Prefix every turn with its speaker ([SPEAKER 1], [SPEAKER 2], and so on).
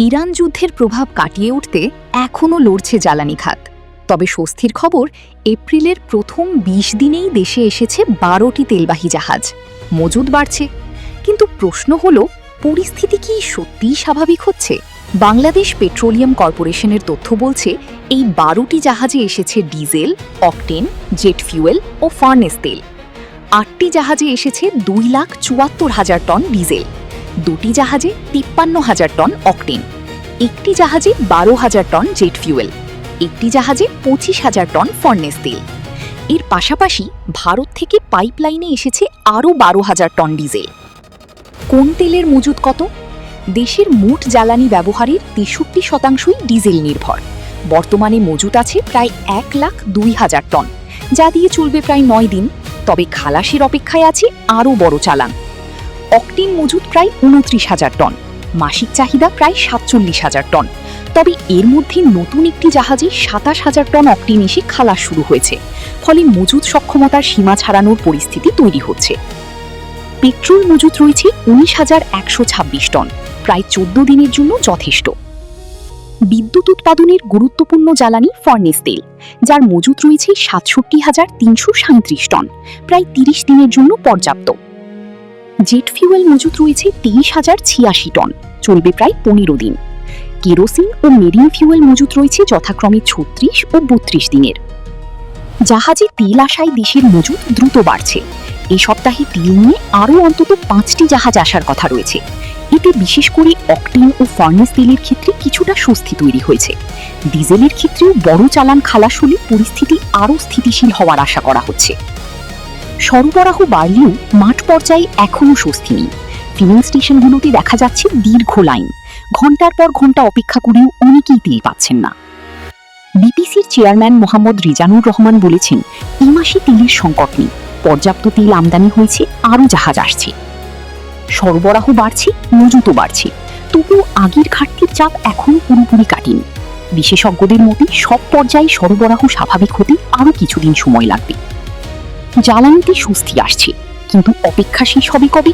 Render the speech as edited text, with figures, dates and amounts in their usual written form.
[SPEAKER 1] Iran যুদ্ধের প্রভাব কাটিয়ে উঠতে এখনও লড়ছে জ্বালানি খাত। তবে স্বস্তির খবর, এপ্রিলের প্রথম ২০ দিনেই দেশে এসেছে ১২টি তেলবাহী জাহাজ। মজুদ বাড়ছে, কিন্তু প্রশ্ন হলো, পরিস্থিতি কি সত্যিই স্বাভাবিক হচ্ছে? বাংলাদেশ পেট্রোলিয়াম কর্পোরেশনের তথ্য বলছে, এই ১২টি জাহাজে এসেছে ডিজেল, অকটেন, জেট ফিউয়েল ও ফার্নেস তেল। ৮টি জাহাজে এসেছে ২,৭৪,০০০ টন ডিজেল, ২টি জাহাজে ৫৩,০০০ টন অকটেন, একটি জাহাজে ১২,০০০ টন জেট ফিউয়েল, একটি জাহাজে ২৫,০০০ টন ফার্নেস তেল। এর পাশাপাশি ভারত থেকে পাইপলাইনে এসেছে আরও ১২,০০০ টন ডিজেল। কোন তেলের মজুদ কত? দেশের মোট জ্বালানি ব্যবহারের ৬৩% ডিজেল নির্ভর। বর্তমানে মজুদ আছে প্রায় ১,০২,০০০ টন, যা দিয়ে চলবে প্রায় ৯ দিন। তবে খালাসের অপেক্ষায় আছে আরও বড় চালান। অকটেন মজুদ প্রায় ২৯,০০০ টন, মাসিক চাহিদা প্রায় ৪৭,০০০ টন। তবে এর মধ্যে নতুন একটি জাহাজে ২৭,০০০ টন অকটেন এসে খালাস শুরু হয়েছে, ফলে মজুদ সক্ষমতার সীমা ছাড়ানোর পরিস্থিতি তৈরি হচ্ছে। পেট্রোল মজুদ রয়েছে ১৯,১২৬ টন, প্রায় ১৪ দিনের জন্য যথেষ্ট। বিদ্যুৎ উৎপাদনের গুরুত্বপূর্ণ জ্বালানি ফার্নেস তেল, যার মজুদ রয়েছে ৬৭,৩৩৭ টন, প্রায় ৩০ দিনের জন্য পর্যাপ্ত। জেট ফিউয়েল মজুদ রয়েছে ২৩,০৮৬ টন, চলবে প্রায় ১৫ দিন। কেরোসিন ও মেরিন ফিউয়েল মজুদ রয়েছে যথাক্রমে ৩৬ ও ৩২ দিনের। জাহাজে তেল আসায় দেশের মজুদ দ্রুত বাড়ছে। এই সপ্তাহে তেল নিয়ে আরও অন্তত ৫টি জাহাজ আসার কথা রয়েছে। এতে বিশেষ করে অকটেন ও ফার্নেস তেলের ক্ষেত্রে কিছুটা স্বস্তি তৈরি হয়েছে। ডিজেলের ক্ষেত্রেও বড় চালান খালাস হলে পরিস্থিতি আরও স্থিতিশীল হওয়ার আশা করা হচ্ছে। সরবরাহ বাড়লেও মাঠ পর্যায়ে এখনও স্বস্তি নেই। ফিলিং স্টেশনগুলোতে দেখা যাচ্ছে দীর্ঘ লাইন, ঘন্টার পর ঘন্টা অপেক্ষা করেও অনেকেই তেল পাচ্ছেন না। বিপিসির চেয়ারম্যান মোহাম্মদ রিজানুর রহমান বলেছেন, এই মাসে তেলের সংকট নেই, পর্যাপ্ত তেল আমদানি হয়েছে, আরও জাহাজ আসছে। সরবরাহ বাড়ছে, মজুতও বাড়ছে, তবুও আগের ঘাটতির চাপ এখনও পুরোপুরি কাটেনি। বিশেষজ্ঞদের মতে সব পর্যায়ে সরবরাহ স্বাভাবিক হতে আরও কিছুদিন সময় লাগবে। জ্বালানিতে স্বস্তি আসছে, কিন্তু অপেক্ষা শেষ হবে কবে?